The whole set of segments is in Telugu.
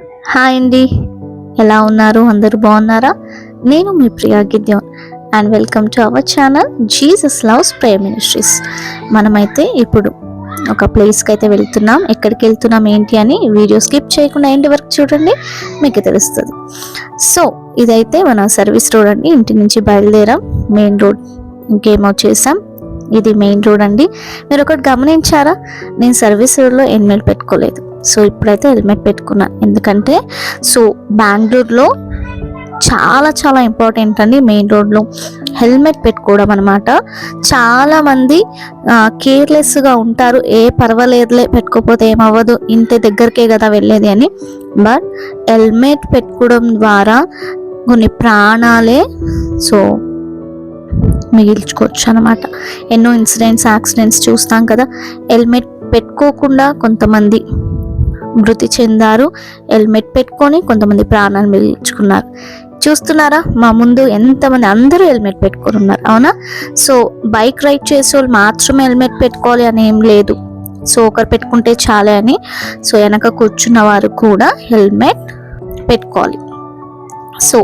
హాయ్ అండి, ఎలా ఉన్నారు? అందరూ బాగున్నారా? నేను మీ Priya Gideon and welcome to our channel Jesus Loves Prayer Ministries. మనమైతే ఇప్పుడు ఒక ప్లేస్కి అయితే వెళ్తున్నాం. ఎక్కడికి వెళ్తున్నాం ఏంటి అని వీడియో స్కిప్ చేయకుండా ఎండ్ వరకు చూడండి, మీకు తెలుస్తుంది. సో ఇదైతే మన సర్వీస్ రోడ్ అండి. ఇంటి నుంచి బయలుదేరాం, మెయిన్ రోడ్ ఇంకేమో చేసాం. ఇది మెయిన్ రోడ్ అండి. మీరు ఒకటి గమనించారా, నేను సర్వీస్ రోడ్లో హెల్మెట్ పెట్టుకోలేదు. సో ఇప్పుడైతే హెల్మెట్ పెట్టుకున్నా, ఎందుకంటే సో బెంగళూరులో చాలా చాలా ఇంపార్టెంట్ అండి మెయిన్ రోడ్లో హెల్మెట్ పెట్టుకోవడం అనమాట. చాలామంది కేర్లెస్గా ఉంటారు, పర్వాలేదులే పెట్టుకోకపోతే ఏమవ్వదు, ఇంటి దగ్గరకే కదా వెళ్ళేది అని. బట్ హెల్మెట్ పెట్టుకోవడం ద్వారా కొన్ని ప్రాణాలే సో మిగిల్చుకోవచ్చు అనమాట. ఎన్నో ఇన్సిడెంట్స్, యాక్సిడెంట్స్ చూస్తాం కదా. హెల్మెట్ పెట్టుకోకుండా కొంతమంది మృతి చెందారు, హెల్మెట్ పెట్టుకొని కొంతమంది ప్రాణాలు మిగిల్చుకున్నారు. చూస్తున్నారా మా ముందు ఎంతమంది, అందరూ హెల్మెట్ పెట్టుకొని ఉన్నారు, అవునా? సో బైక్ రైడ్ చేసే వాళ్ళు మాత్రమే హెల్మెట్ పెట్టుకోవాలి అని ఏం లేదు. సో ఒకరు పెట్టుకుంటే చాలే అని, సో వెనక కూర్చున్న వారు కూడా హెల్మెట్ పెట్టుకోవాలి. సో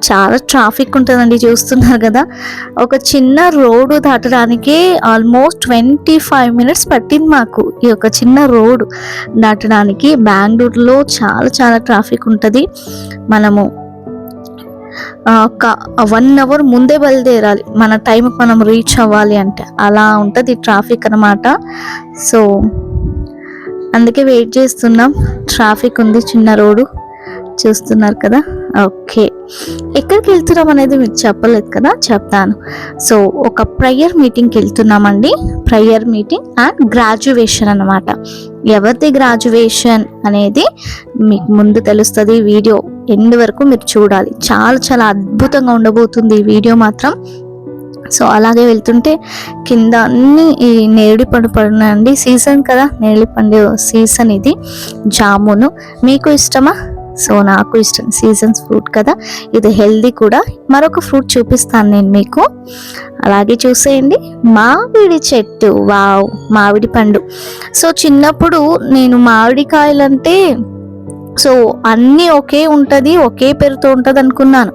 చాలా ట్రాఫిక్ ఉంటుందండి, చూస్తున్నారు కదా. ఒక చిన్న రోడ్డు దాటడానికి ఆల్మోస్ట్ 25 minutes పట్టింది మాకు. ఈ ఒక చిన్న రోడ్డు దాటడానికి బెంగళూరులో చాలా చాలా ట్రాఫిక్ ఉంటుంది. మనము ఒక 1 hour ముందే బయలుదేరాలి, మన టైంకి మనం రీచ్ అవ్వాలి అంటే. అలా ఉంటుంది ట్రాఫిక్ అన్నమాట. సో అందుకే వెయిట్ చేస్తున్నాం. ట్రాఫిక్ ఉంది, చిన్న రోడ్డు చూస్తున్నారు కదా. ఓకే, ఎక్కడికి వెళ్తున్నాం అనేది మీకు చెప్పలేదు కదా, చెప్తాను. సో ఒక ప్రేయర్ మీటింగ్కి వెళ్తున్నామండి. ప్రేయర్ మీటింగ్ అండ్ గ్రాడ్యుయేషన్ అన్నమాట. ఎవరిది గ్రాడ్యుయేషన్ అనేది మీకు ముందు తెలుస్తుంది. వీడియో ఎండ్ వరకు మీరు చూడాలి, చాలా చాలా అద్భుతంగా ఉండబోతుంది ఈ వీడియో మాత్రం. సో అలాగే వెళ్తుంటే కింద అన్ని ఈ నేరేడు పండు పడినాయండి. సీజన్ కదా, నేరేడు పండు సీజన్ ఇది. జామును మీకు ఇష్టమా? సో నాకు ఇష్టం, సీజన్స్ ఫ్రూట్ కదా, ఇది హెల్దీ కూడా. మరొక ఫ్రూట్ చూపిస్తాను నేను మీకు, అలాగే చూసేయండి. మామిడి చెట్టు, వావ్, మామిడి పండు. సో చిన్నప్పుడు నేను మామిడికాయలంటే సో అన్నీ ఒకే ఉంటుంది, ఒకే పేరుతో ఉంటుంది అనుకున్నాను.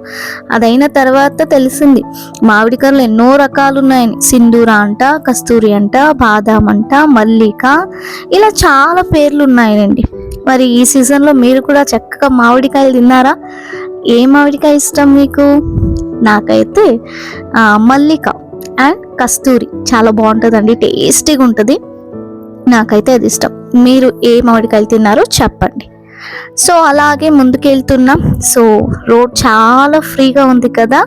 అదైన తర్వాత తెలిసింది మామిడికాయలు ఎన్నో రకాలు ఉన్నాయని. సింధూర అంట, కస్తూరి అంట, బాదాం అంట, మల్లిక, ఇలా చాలా పేర్లు ఉన్నాయండి. మరి ఈ సీజన్లో మీరు కూడా చక్కగా మామిడికాయలు తిన్నారా? ఏ మామిడికాయ ఇష్టం మీకు? నాకైతే మల్లిక అండ్ కస్తూరి చాలా బాగుంటుందండి, టేస్టీగా ఉంటుంది. నాకైతే అది ఇష్టం. మీరు ఏ మామిడికాయలు తిన్నారో చెప్పండి. సో అలాగే ముందుకెళ్తున్నాం. సో రోడ్ చాలా ఫ్రీగా ఉంది కదా,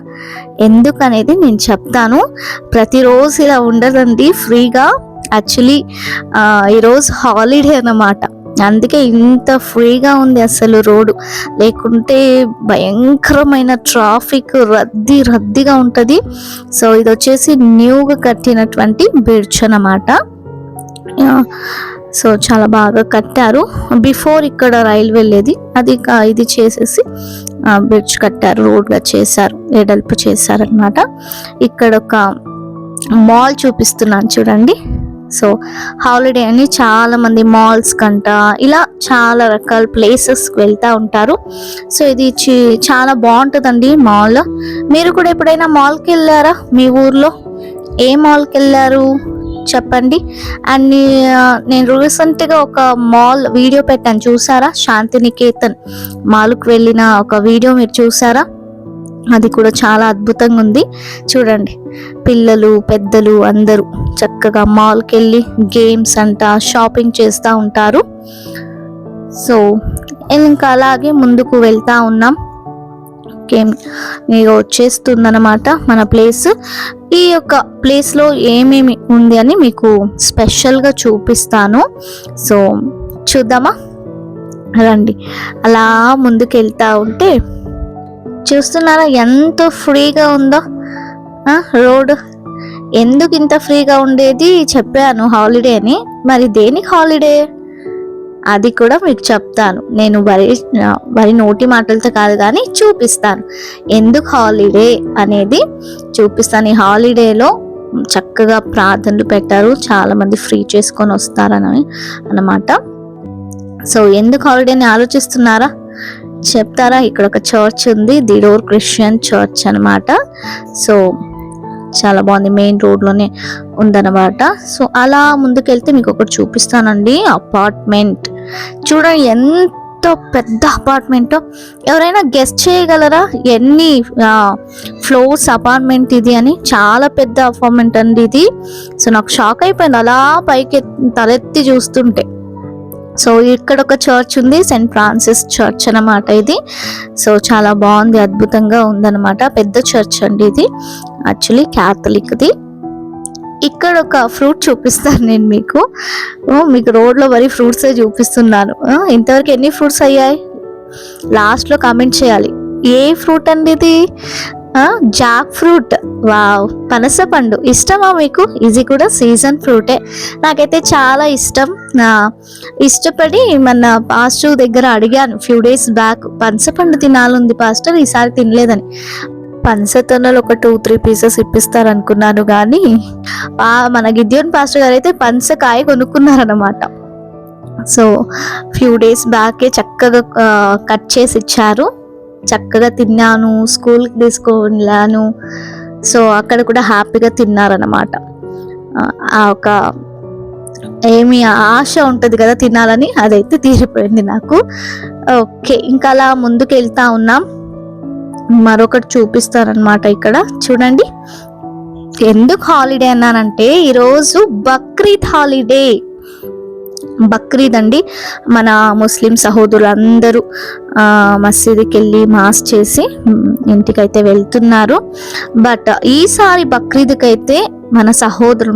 ఎందుకనేది నేను చెప్తాను. ప్రతిరోజు ఇలా ఉండదండి ఫ్రీగా. యాక్చువల్లీ ఈరోజు హాలిడే అన్నమాట, అందుకే ఇంత ఫ్రీగా ఉంది అసలు రోడ్డు. లేకుంటే భయంకరమైన ట్రాఫిక్, రద్దీగా ఉంటుంది. సో ఇది వచ్చేసి న్యూగా కట్టినటువంటి బ్రిడ్జ్ అన్నమాట. సో చాలా బాగా కట్టారు. బిఫోర్ ఇక్కడ రైలు వెళ్ళేది, అది ఇది చేసేసి బ్రిడ్జ్ కట్టారు, రోడ్గా చేశారు, వెడల్పు చేశారనమాట. ఇక్కడ ఒక మాల్ చూపిస్తున్నాను చూడండి. సో హాలిడే అని చాలా మంది మాల్స్ కంట ఇలా చాలా రకాల ప్లేసెస్కి వెళ్తూ ఉంటారు. సో ఇది చాలా బాగుంటుందండి మాల్. మీరు కూడా ఎప్పుడైనా మాల్కి వెళ్ళారా? మీ ఊర్లో ఏ మాల్కి వెళ్ళారు చెప్పండి. అండ్ నేను రీసెంట్గా ఒక మాల్ వీడియో పెట్టాను, చూసారా? శాంతినికేతన్ మాల్కి వెళ్ళిన ఒక వీడియో మీరు చూసారా? అది కూడా చాలా అద్భుతంగా ఉంది. చూడండి, పిల్లలు పెద్దలు అందరూ చక్కగా మాల్కి వెళ్ళి గేమ్స్ అంట, షాపింగ్ చేస్తూ ఉంటారు. సో ఇంకా అలాగే ముందుకు వెళ్తూ ఉన్నాం. మీకు వచ్చేస్తుందన్నమాట మన ప్లేస్. ఈ యొక్క ప్లేస్లో ఏమేమి ఉంది అని మీకు స్పెషల్గా చూపిస్తాను. సో చూద్దామా, రండి. అలా ముందుకు వెళ్తూ ఉంటే చూస్తున్నారా ఎంత ఫ్రీగా ఉందో రోడ్. ఎందుకు ఇంత ఫ్రీగా ఉండేది చెప్పాను, హాలిడే అని. మరి దేనికి హాలిడే అది కూడా మీకు చెప్తాను. నేను వరి నోటి మాటలతో కాదు కానీ చూపిస్తాను ఎందుకు హాలిడే అనేది చూపిస్తాను. ఈ హాలిడేలో చక్కగా ప్రార్థనలు పెట్టారు, చాలా మంది ఫ్రీ చేసుకొని వస్తారని అన్నమాట. సో ఎందుకు హాలిడే అని ఆలోచిస్తున్నారా? చెప్తారా? ఇక్కడ ఒక చర్చ్ ఉంది, ది డోర్ క్రిస్టియన్ చర్చ్ అనమాట. సో చాలా బాగుంది, మెయిన్ రోడ్లోనే ఉందన్నమాట. సో అలా ముందుకెళ్తే మీకు ఒకటి చూపిస్తానండి, అపార్ట్మెంట్. చూడండి ఎంత పెద్ద అపార్ట్మెంట్. ఎవరైనా గెస్ట్ చేయగలరా ఎన్ని ఫ్లోర్స్ అపార్ట్మెంట్ ఇది అని? చాలా పెద్ద అపార్ట్మెంట్ అండి ఇది. సో నాకు షాక్ అయిపోయింది అలా పైకి తలెత్తి చూస్తుంటే. సో ఇక్కడ ఒక చర్చ్ ఉంది, సెయింట్ ఫ్రాన్సిస్ చర్చ్ అన్నమాట ఇది. సో చాలా బాగుంది, అద్భుతంగా ఉందన్నమాట. పెద్ద చర్చ్ అండి ఇది, యాక్చువల్లీ క్యాథలిక్ది. ఇక్కడ ఒక ఫ్రూట్ చూపిస్తాను నేను మీకు. మీకు రోడ్లో వరి ఫ్రూట్సే చూపిస్తున్నాను. ఇంతవరకు ఎన్ని ఫ్రూట్స్ అయ్యాయి లాస్ట్లో కామెంట్ చేయాలి. ఏ ఫ్రూట్ అండి ఇది? Jack fruit. వావ్, పనస పండు ఇష్టమా మీకు? ఇది కూడా సీజన్ ఫ్రూటే, నాకైతే చాలా ఇష్టం. ఇష్టపడి మన పాస్టర్ దగ్గర అడిగాను ఫ్యూ డేస్ బ్యాక్, పనస పండు తినాలంది పాస్టర్, ఈసారి తినలేదని. పనసతోనలు ఒక 2-3 పీసెస్ ఇప్పిస్తారు అనుకున్నాను, కానీ మన గిద్యోన్ పాస్టర్ గారు అయితే పనసకాయ కొనుక్కున్నారన్నమాట. సో ఫ్యూ డేస్ బ్యాకే చక్కగా కట్ చేసి ఇచ్చారు, చక్కగా తిన్నాను, స్కూల్కి తీసుకెళ్ళాను. సో అక్కడ కూడా హ్యాపీగా తిన్నారన్నమాట. ఒక ఏమి ఆశ ఉంటుంది కదా తినాలని, అదైతే తీరిపోయింది నాకు. ఓకే, ఇంకా అలా ముందుకు వెళ్తా ఉన్నాం. మరొకటి చూపిస్తారనమాట. ఇక్కడ చూడండి, ఎందుకు హాలిడే అన్నానంటే ఈరోజు బక్రీద్ హాలిడే. బక్రీద్ అండి, మన ముస్లిం సహోదరులందరూ మసీదుకి వెళ్ళి మాస్ చేసి ఇంటికైతే వెళ్తున్నారు. బట్ ఈసారి బక్రీద్కి అయితే మన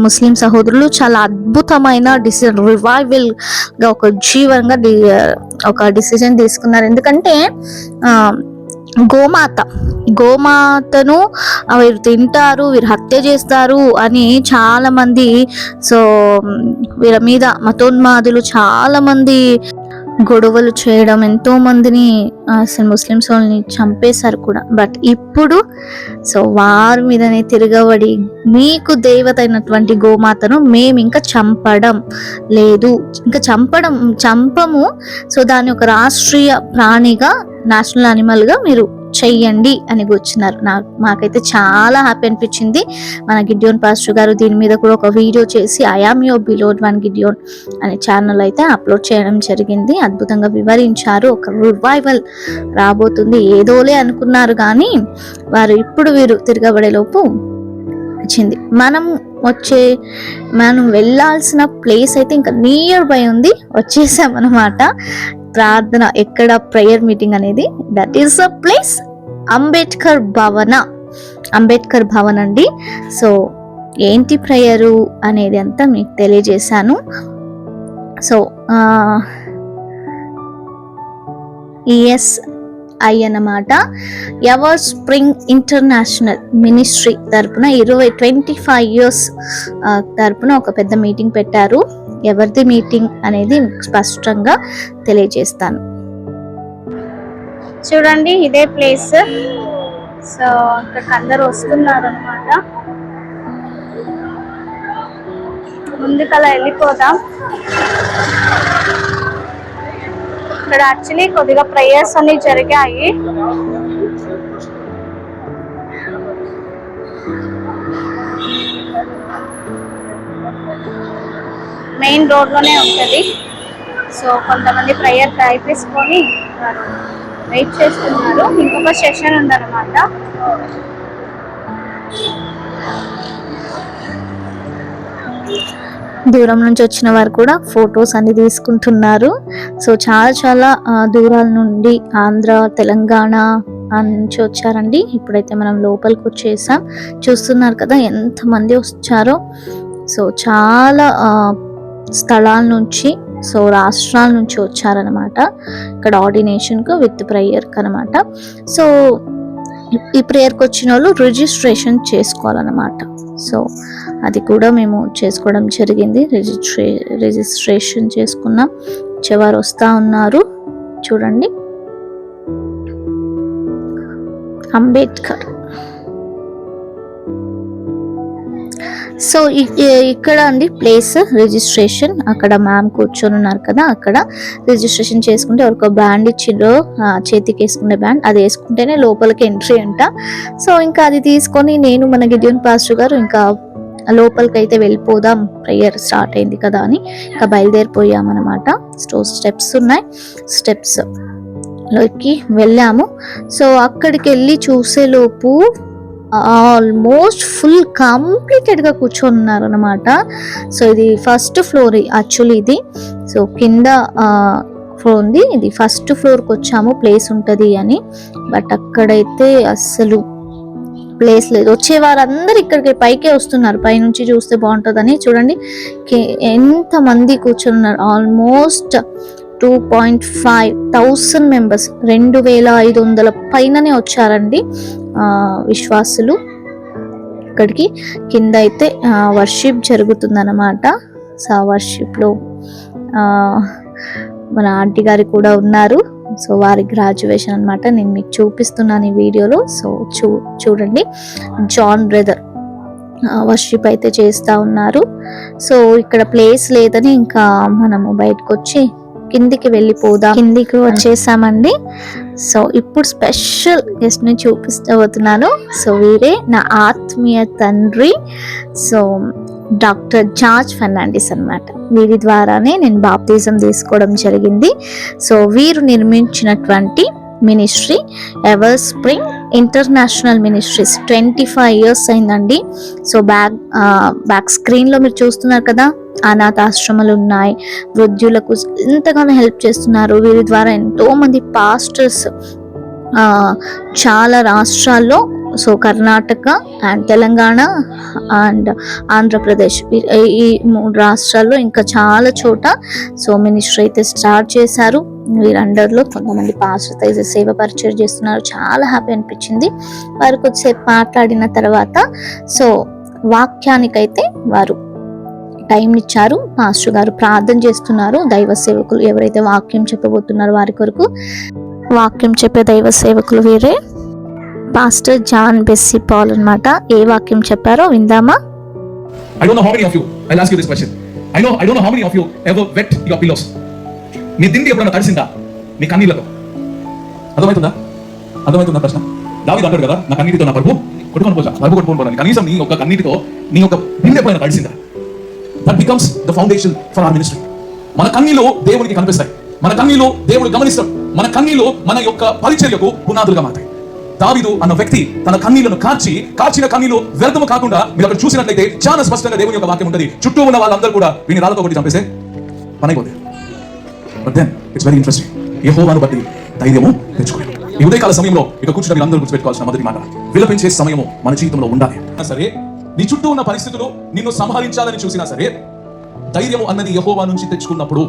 ముస్లిం సహోదరులు చాలా అద్భుతమైన రివైవల్గా ఒక జీవనంగా ఒక డిసిజన్ తీసుకున్నారు. ఎందుకంటే గోమాతను వీరు తింటారు, వీరు హత్య చేస్తారు అని చాలా మంది, సో వీరి మీద మతోన్మాదులు చాలా మంది గొడవలు చేయడం, ఎంతో మందిని అసలు ముస్లిమ్స్ వాళ్ళని చంపేశారు కూడా. బట్ ఇప్పుడు సో వారి మీదనే తిరగబడి మీకు దేవత అయినటువంటి గోమాతను మేము ఇంకా చంపడం లేదు, ఇంకా చంపము. సో దాన్ని ఒక రాష్ట్రీయ ప్రాణిగా, నేషనల్ అనిమల్గా మీరు చెయ్యండి అని వచ్చినారు. మాకైతే చాలా హ్యాపీ అనిపించింది. మన గిడ్యోన్ పాస్టర్ గారు దీని మీద కూడా ఒక వీడియో చేసి I am your beloved one గిడ్యోన్ అనే ఛానల్ అయితే అప్లోడ్ చేయడం జరిగింది. అద్భుతంగా వివరించారు. ఒక రివైవల్ రాబోతుంది, ఏదోలే అనుకున్నారు కానీ వీరు తిరగబడే లోపు వచ్చింది. మనం వెళ్ళాల్సిన ప్లేస్ అయితే ఇంకా నియర్ బై ఉంది, వచ్చేసామన్నమాట. ప్రార్థన ఎక్కడ ప్రేయర్ మీటింగ్ అనేది, that is a place Ambedkar Bhavan అండి. సో ఏంటి ప్రేయరు అనేది అంతా మీకు తెలియజేశాను. సో ESI అన్నమాట, ఎవర్ స్ప్రింగ్ ఇంటర్నేషనల్ మినిస్ట్రీ తరపున 25 years తరపున ఒక పెద్ద మీటింగ్ పెట్టారు. ఎవరిది మీటింగ్ అనేది స్పష్టంగా తెలియజేస్తాను. చూడండి, ఇదే ప్లేస్. సో ఇక్కడికి అందరూ వస్తున్నారు అనమాట. ముందుకలా వెళ్ళిపోదాం. ఇక్కడ యాక్చువల్లీ కొద్దిగా ప్రేయర్స్ అన్ని జరిగాయి. మెయిన్ రోడ్లోనే ఉంటుంది. సో కొంతమంది ప్రేయర్ అయిపోసుకొని వెయిట్ చేస్తున్నారు. ఇంకొక సెషన్ ఉందన్నమాట. దూరం నుంచి వచ్చిన వారు కూడా ఫొటోస్ అన్ని తీసుకుంటున్నారు. సో చాలా దూరాల నుండి ఆంధ్ర, తెలంగాణ నుంచి వచ్చారండి. ఇప్పుడైతే మనం లోపలికి వచ్చేసాం. చూస్తున్నారు కదా ఎంతమంది వచ్చారో. సో చాలా స్థలాల నుంచి, సో రాష్ట్రాల నుంచి వచ్చారనమాట ఇక్కడ ఆర్డినేషన్కు విత్ ప్రేయర్కి అనమాట. సో ఈ ప్రేయర్కి వచ్చిన వాళ్ళు రిజిస్ట్రేషన్ చేసుకోవాలన్నమాట. సో అది కూడా మేము చేసుకోవడం జరిగింది. రిజిస్ట్రేషన్ చేసుకున్నాం. చివరు వస్తూ ఉన్నారు. చూడండి, అంబేద్కర్ సో ఇక్కడ అండి ప్లేస్ రిజిస్ట్రేషన్, అక్కడ మ్యామ్ కూర్చొని ఉన్నారు కదా, అక్కడ రిజిస్ట్రేషన్ చేసుకుంటే ఎవరికో బ్యాండ్ ఇచ్చిండ్రు, చేతికి వేసుకునే బ్యాండ్, అది వేసుకుంటేనే లోపలికి ఎంట్రీ అంట. సో ఇంకా అది తీసుకొని నేను మన గిడియోన్ పాస్టర్ గారు ఇంకా లోపలికి అయితే వెళ్ళిపోదాం, ప్రేయర్ స్టార్ట్ అయింది కదా అని ఇంకా బయలుదేరిపోయామన్నమాట. స్టెప్స్ ఉన్నాయి, స్టెప్స్ లోకి వెళ్ళాము. సో అక్కడికి వెళ్ళి చూసేలోపు ఆల్మోస్ట్ ఫుల్ కంప్లీటెడ్గా కూర్చొని ఉన్నారు అనమాట. సో ఇది ఫస్ట్ ఫ్లోర్ యాక్చువల్లీ ఇది. సో కింద ఫ్లోర్ ఉంది, ఇది ఫస్ట్ ఫ్లోర్కి వచ్చాము ప్లేస్ ఉంటుంది అని. బట్ అక్కడైతే అస్సలు ప్లేస్ లేదు. వచ్చే వారందరూ ఇక్కడికి పైకే వస్తున్నారు, పైనుంచి చూస్తే బాగుంటుందని. చూడండి ఎంతమంది కూర్చొని ఉన్నారు, ఆల్మోస్ట్ 2,500 మెంబర్స్, 2,500 పైననే వచ్చారండి విశ్వాసులు ఇక్కడికి. కింద అయితే వర్షిప్ జరుగుతుందన్నమాట. సో వర్షిప్లో మన ఆంటీ గారు కూడా ఉన్నారు. సో వారి గ్రాడ్యుయేషన్ అనమాట, నేను మీకు చూపిస్తున్నాను ఈ వీడియోలో. సో చూడండి, జాన్ బ్రదర్ వర్షిప్ అయితే చేస్తూ ఉన్నారు. సో ఇక్కడ ప్లేస్ లేదని ఇంకా మనము బయటకు వచ్చి కిందికి వెళ్ళిపోదాం, కిందికి వచ్చేసామండి. సో ఇప్పుడు స్పెషల్ గెస్ట్ ని చూపిస్తబోతున్నాను. సో వీరే నా ఆత్మీయ తండ్రి, సో డాక్టర్ జార్జ్ ఫెర్నాండిస్ అన్నమాట. వీరి ద్వారానే నేను బాప్తిజం తీసుకోవడం జరిగింది. సో వీరు నిర్మించినటువంటి ministry ever spring international ministries 25 years అయిందండి. సో బ్యాక్ స్క్రీన్లో మీరు చూస్తున్నారు కదా, అనాథాశ్రమాలు ఉన్నాయి, వృద్ధులకు ఎంతగానో హెల్ప్ చేస్తున్నారు. వీరి ద్వారా ఎంతో మంది పాస్టర్స్ చాలా రాష్ట్రాల్లో, so Karnataka and Telangana and Andhra Pradesh, ఈ 3 రాష్ట్రాల్లో ఇంకా చాలా చోట సో మినిస్ట్రీ అయితే స్టార్ట్ చేశారు. వీరి అండర్లో కొంతమంది పాస్టర్స్ అయితే సేవ పరిచయం చేస్తున్నారు. చాలా హ్యాపీ అనిపించింది. వారు కొద్దిసేపు మాట్లాడిన తర్వాత సో వాక్యానికైతే వారు టైం ఇచ్చారు. పాస్టర్ గారు ప్రార్థన చేస్తున్నారు. దైవ సేవకులు ఎవరైతే వాక్యం చెప్పబోతున్నారో వారి కొరకు వాక్యం చెప్పే దైవ సేవకులు వీరే, పాస్టర్ జాన్ బెస్సీ పాల్ అన్నమాట. ఏ వాక్యం చెప్పారో విందామా? I don't know how many of you, I'll ask you this question. I don't know how many of you ever wet your pillows. మీ దిండి ఎప్పుడైనా తడిసిందా మీ కన్నీళ్లతో? అర్థమవుతుందా ప్రశ్న? దావీదు అంటాడు కదా, నా కన్నీటితో నా పరుపు కొట్టుకొని పోవాలి. కనీసం నీ యొక్క కన్నీటితో నీ యొక్క దిండి ఎప్పుడైనా తడిసిందా? That becomes the foundation for our ministry. మన కన్నీలు దేవునికి కనిపిస్తాయి, మన కన్నీలు దేవుడు గమనిస్తాడు, మన కన్నీలు మన యొక్క పరిచర్యకు పునాదులుగా మాతాయి. దావీదు అన్న వ్యక్తి తన కన్నీళ్లను కాచిన కన్నీళ్లు వ్యర్థము కాకుండా మీరు అక్కడ చూసినట్లయితే చాలా స్పష్టంగా దేవుని యొక్క వాక్యం ఉంటుంది. చుట్టూ ఉన్న వాళ్ళందరూ కూడా వీని రాళ్ళతో కొట్టి చంపేసే పనైపోతే. But then it's very interesting. యెహోవాను బట్టి ధైర్యము తెచ్చుకోండి. ఈ ఉదయకాల సమయంలో ఇక కూర్చున్న మీరందరూ గుర్తుపెట్టుకోవాల్సిన మొదటి మాట, విలపించే సమయము మన జీవితంలో ఉండాలి. సరే, నీ చుట్టూ ఉన్న పరిస్థితులు నిన్ను సంహరించాలని చూసినా సరే, ధైర్యము అన్నది యెహోవా నుంచి తెచ్చుకున్నప్పుడు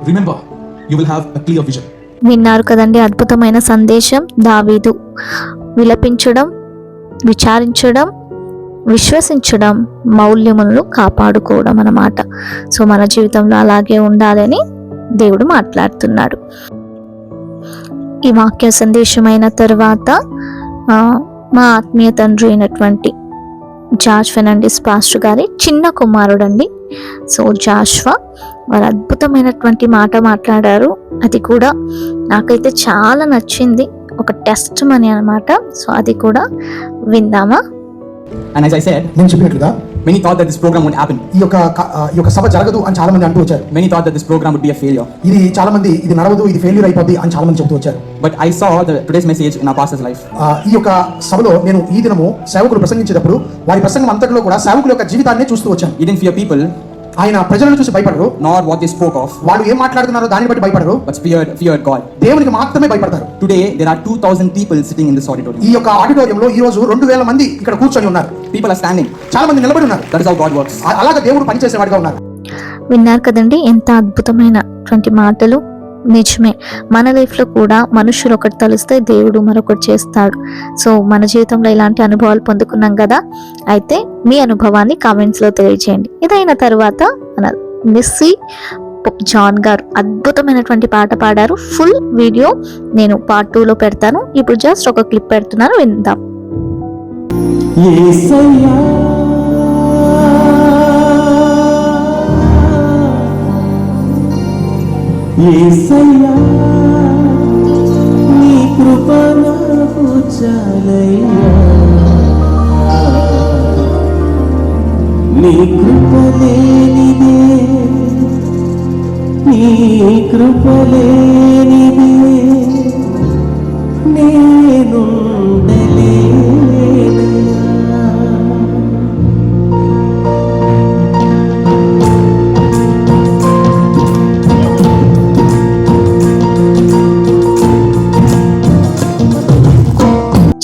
remember you will have a clear vision. విన్నారు కదండి అద్భుతమైన సందేశం. దావీదు విలపించడం, విచారించడం, విశ్వసించడం, మౌల్యములను కాపాడుకోవడం అన్నమాట. సో మన జీవితంలో అలాగే ఉండాలని దేవుడు మాట్లాడుతున్నాడు. ఈ వాక్య సందేశం అయిన తర్వాత మా ఆత్మీయ తండ్రి అయినటువంటి జార్జ్ ఫెర్నాండిస్ పాస్టర్ గారి చిన్న కుమారుడు అండి, సో జాష్వా, వారు అద్భుతమైనటువంటి మాట మాట్లాడారు. అది కూడా నాకైతే చాలా నచ్చింది, ఒక టెస్ట్ మనీ అన్నమాట. సో అది కూడా విందామా? And as I said, నేను చెప్పినట్లుగా many thought that this program won't happen. ఈ యొక్క సభ జరగదు అని చాలా మంది అంటూ వచ్చారు. Many thought that this program would be a failure. ఇది చాలా మంది ఇది నడవదు, ఇది ఫెయిల్యూర్ అయిపోద్ది అని చాలా మంది చెప్తూ వచ్చారు. But I saw today's message in our pastor's life. ఈ యొక్క సభలో నేను ఈ దినము సేవకులు ప్రసంగించేటప్పుడు వారి ప్రసంగం అంతటిలో కూడా సేవకుల యొక్క జీవితాన్ని చూస్తూ వచ్చాను. He didn't fear people. ఆయన ప్రజలను చూసి భయపడరు, nor what they spoke of. వాళ్ళు ఏం మాట్లాడుతున్నారో దాన్ని బట్టి భయపడరు, but feared God. దేవునికి మాత్రమే భయపడతారు. Today there are 2,000 people sitting in this auditorium. ఈ యొక్క ఆడిటోరియంలో ఈ రోజు 2,000 మంది ఇక్కడ కూర్చొని ఉన్నారు. People are standing. చాలా మంది నిలబడి ఉన్నారు. That is how God works. అలాగా దేవుడు పనిచేసేవాడిగా ఉన్నారు. విన్నారు కదండి ఎంత అద్భుతమైనటువంటి మాటలు. నిజమే, మన లైఫ్లో కూడా మనుషులు ఒకటి తలుస్తే దేవుడు మరొకటి చేస్తాడు. సో మన జీవితంలో ఇలాంటి అనుభవాలు పొందుకున్నాం కదా. అయితే మీ అనుభవాన్ని కామెంట్స్లో తెలియజేయండి. ఇదైన తర్వాత మన మెస్సీ జాన్ గారు అద్భుతమైనటువంటి పాట పాడారు. ఫుల్ వీడియో నేను పార్ట్ 2లో పెడతాను. ఇప్పుడు జస్ట్ ఒక క్లిప్ పెడుతున్నాను, విందాం. యేసయ్యా నీ కృప నాకు చాలయ్యా నీ కృప లేనిదే నీ కృప లేనిదే నేనుండలేనయ్యా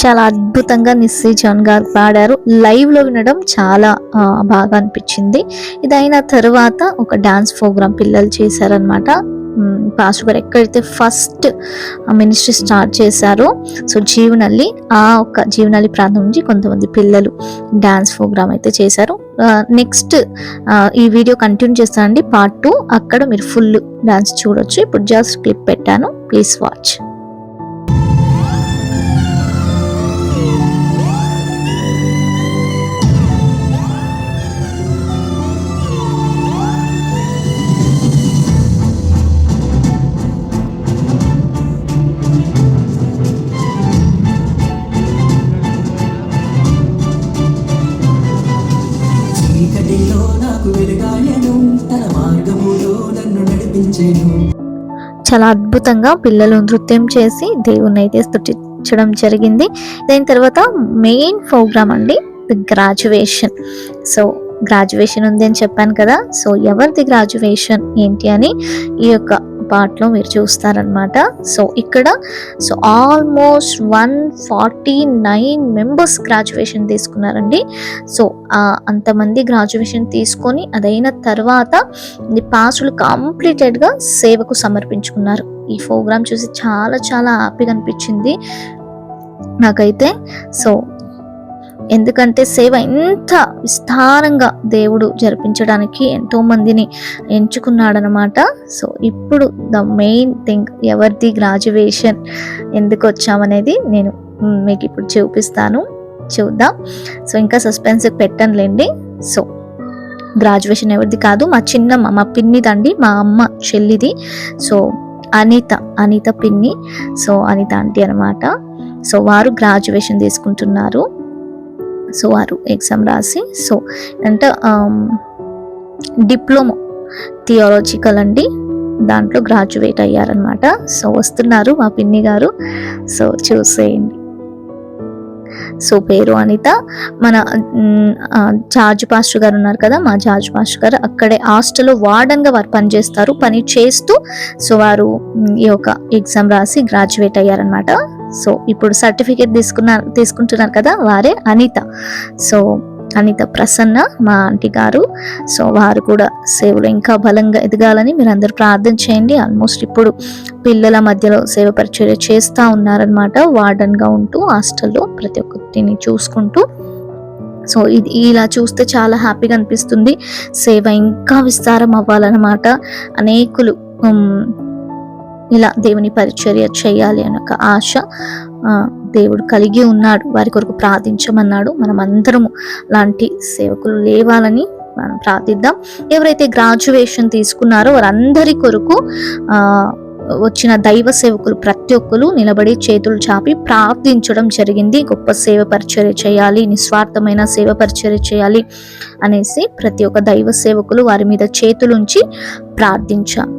చాలా అద్భుతంగా నిస్సీ జాన్ గారు పాడారు. లైవ్లో వినడం చాలా బాగా అనిపించింది. ఇది అయిన తర్వాత ఒక డాన్స్ ప్రోగ్రామ్ పిల్లలు చేశారనమాట. పాస్టర్ గారు ఎక్కడైతే ఫస్ట్ మినిస్ట్రీ స్టార్ట్ చేశారో సో జీవనల్లి, ఆ ఒక జీవనల్లి ప్రాంతం నుంచి కొంతమంది పిల్లలు డాన్స్ ప్రోగ్రామ్ అయితే చేశారు. నెక్స్ట్ ఈ వీడియో కంటిన్యూ చేస్తానండి, పార్ట్ 2. అక్కడ మీరు ఫుల్ డాన్స్ చూడొచ్చు. ఇప్పుడు జస్ట్ క్లిప్ పెట్టాను, ప్లీజ్ వాచ్. చీకటిలో నాకు వెలుగాయను తన మార్గములో నన్ను నడిపించెను. చాలా అద్భుతంగా పిల్లలు నృత్యం చేసి దేవుని అయితే స్తుతించడం జరిగింది. దాని తర్వాత మెయిన్ ప్రోగ్రామ్ అండి, గ్రాడ్యుయేషన్. సో గ్రాడ్యుయేషన్ ఉంది అని చెప్పాను కదా. సో ఎవరిది గ్రాడ్యుయేషన్ ఏంటి అని ఈ యొక్క పార్ట్లో మీరు చూస్తారనమాట. సో ఇక్కడ సో ఆల్మోస్ట్ 149 మెంబర్స్ గ్రాడ్యుయేషన్ తీసుకున్నారండి. సో అంతమంది గ్రాడ్యుయేషన్ తీసుకొని అదైన తర్వాత పాస్టర్లు కంప్లీటెడ్గా సేవకు సమర్పించుకున్నారు. ఈ ప్రోగ్రామ్ చూసి చాలా చాలా హ్యాపీగా అనిపించింది నాకైతే. సో ఎందుకంటే సేవ ఇంత విస్తారంగా దేవుడు జరిపించడానికి ఎంతో మందిని ఎంచుకున్నాడనమాట. సో ఇప్పుడు ద మెయిన్ థింగ్, ఎవరిది గ్రాడ్యుయేషన్, ఎందుకు వచ్చామనేది నేను మీకు ఇప్పుడు చూపిస్తాను, చూద్దాం. సో ఇంకా సస్పెన్స్ పెట్టనులేండి. సో గ్రాడ్యుయేషన్ ఎవరిది కాదు, మా చిన్నమ్మ, మా పిన్నిదండి, మా అమ్మ చెల్లిది. సో అనిత పిన్ని, సో అనిత ఆంటీ అనమాట. సో వారు గ్రాడ్యుయేషన్ తీసుకుంటున్నారు. సో వారు ఎగ్జామ్ రాసి సో అంటే డిప్లొమా థియాలజికల్ అండి, దాంట్లో గ్రాడ్యుయేట్ అయ్యారనమాట. సో వస్తున్నారు మా పిన్ని గారు, సో చూసేయండి. సో పేరు అనిత. మన జార్జ్ పాస్టర్ గారు ఉన్నారు కదా, మా జార్జ్ పాస్టర్ గారు అక్కడే హాస్టల్లో వార్డన్గా వారు పనిచేస్తారు. పని చేస్తూ సో వారు ఈ యొక్క ఎగ్జామ్ రాసి గ్రాడ్యుయేట్ అయ్యారనమాట. సో ఇప్పుడు సర్టిఫికేట్ తీసుకుంటున్నారు కదా, వారే అనిత. సో అనిత ప్రసన్న మా ఆంటీ గారు. సో వారు కూడా సేవలో ఇంకా బలంగా ఎదగాలని మీరు అందరూ ప్రార్థన చేయండి. ఆల్మోస్ట్ ఇప్పుడు పిల్లల మధ్యలో సేవ పరిచర్య చేస్తూ ఉన్నారనమాట, వార్డన్గా ఉంటూ హాస్టల్లో ప్రతి ఒక్కరిని చూసుకుంటూ. సో ఇది ఇలా చూస్తే చాలా హ్యాపీగా అనిపిస్తుంది. సేవ ఇంకా విస్తారం అవ్వాలన్నమాట. అనేకులు ఇలా దేవుని పరిచర్య చేయాలి అనే ఒక ఆశ దేవుడు కలిగి ఉన్నాడు. వారి కొరకు ప్రార్థించమన్నాడు. మనం అందరము లాంటి సేవకులు లేవాలని మనం ప్రార్థిద్దాం. ఎవరైతే గ్రాడ్యుయేషన్ తీసుకున్నారో వారందరి కొరకు వచ్చిన దైవ సేవకులు ప్రతి ఒక్కరు నిలబడి చేతులు చాపి ప్రార్థించడం జరిగింది. గొప్ప సేవ పరిచర్య చేయాలి, నిస్వార్థమైన సేవ పరిచర్య చేయాలి అనేసి ప్రతి ఒక్క దైవ సేవకులు వారి మీద చేతులుంచి ప్రార్థించాం.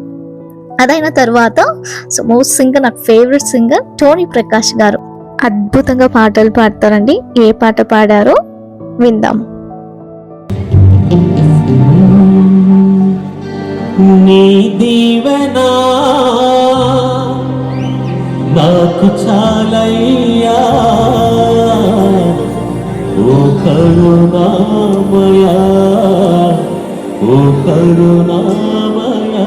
అదైన తర్వాత సో మోస్ట్ సింగర్, నాకు ఫేవరెట్ సింగర్ టోనీ ప్రకాష్ గారు అద్భుతంగా పాటలు పాడతారండి. ఏ పాట పాడారో విందాం. నీ దీవెనా నాకు చాలయ్యా ఓ కరుణామయా, ఓ కరుణామయా.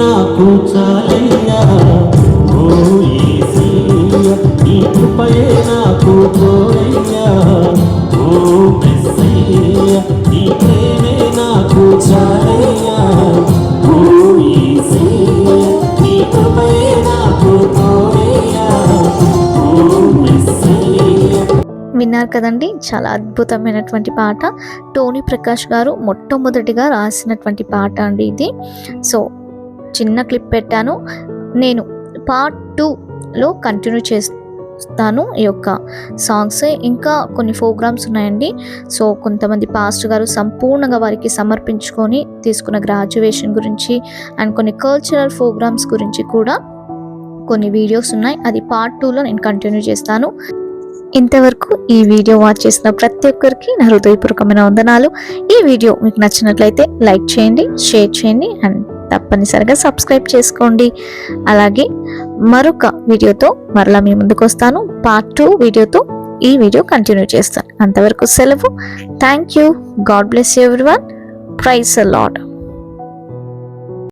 నాకు చాలయ్యా ఓ యేసయ్యా, నీ కృపయే నాకు తోడయ్యా ఓ మెస్సయ్యా, నీ ప్రేమే నాకు చాలయ్యా ఓ యేసయ్యా. విన్నారు కదండి, చాలా అద్భుతమైనటువంటి పాట. టోనీ ప్రకాష్ గారు మొట్టమొదటిగా రాసినటువంటి పాట అండి ఇది. సో చిన్న క్లిప్ పెట్టాను. నేను పార్ట్ 2లో కంటిన్యూ చేస్తాను ఈ యొక్క సాంగ్స్. ఇంకా కొన్ని ప్రోగ్రామ్స్ ఉన్నాయండి. సో కొంతమంది పాస్టర్ గారు సంపూర్ణంగా వారికి సమర్పించుకొని తీసుకున్న గ్రాడ్యుయేషన్ గురించి అండ్ కొన్ని కల్చరల్ ప్రోగ్రామ్స్ గురించి కూడా కొన్ని వీడియోస్ ఉన్నాయి. అది పార్ట్ 2లో నేను కంటిన్యూ చేస్తాను. ఇంతవరకు ఈ వీడియో వాచ్ చేసిన ప్రతి ఒక్కరికి నా హృదయపూర్వకమైన వందనాలు. ఈ వీడియో మీకు నచ్చినట్లయితే లైక్ చేయండి, షేర్ చేయండి అండ్ తప్పనిసరిగా సబ్స్క్రైబ్ చేసుకోండి. అలాగే మరొక వీడియోతో మరలా మీ ముందుకు వస్తాను. పార్ట్ 2 వీడియోతో ఈ వీడియో కంటిన్యూ చేస్తాను. అంతవరకు సెలవు. Thank you. God bless you everyone. Praise the lord.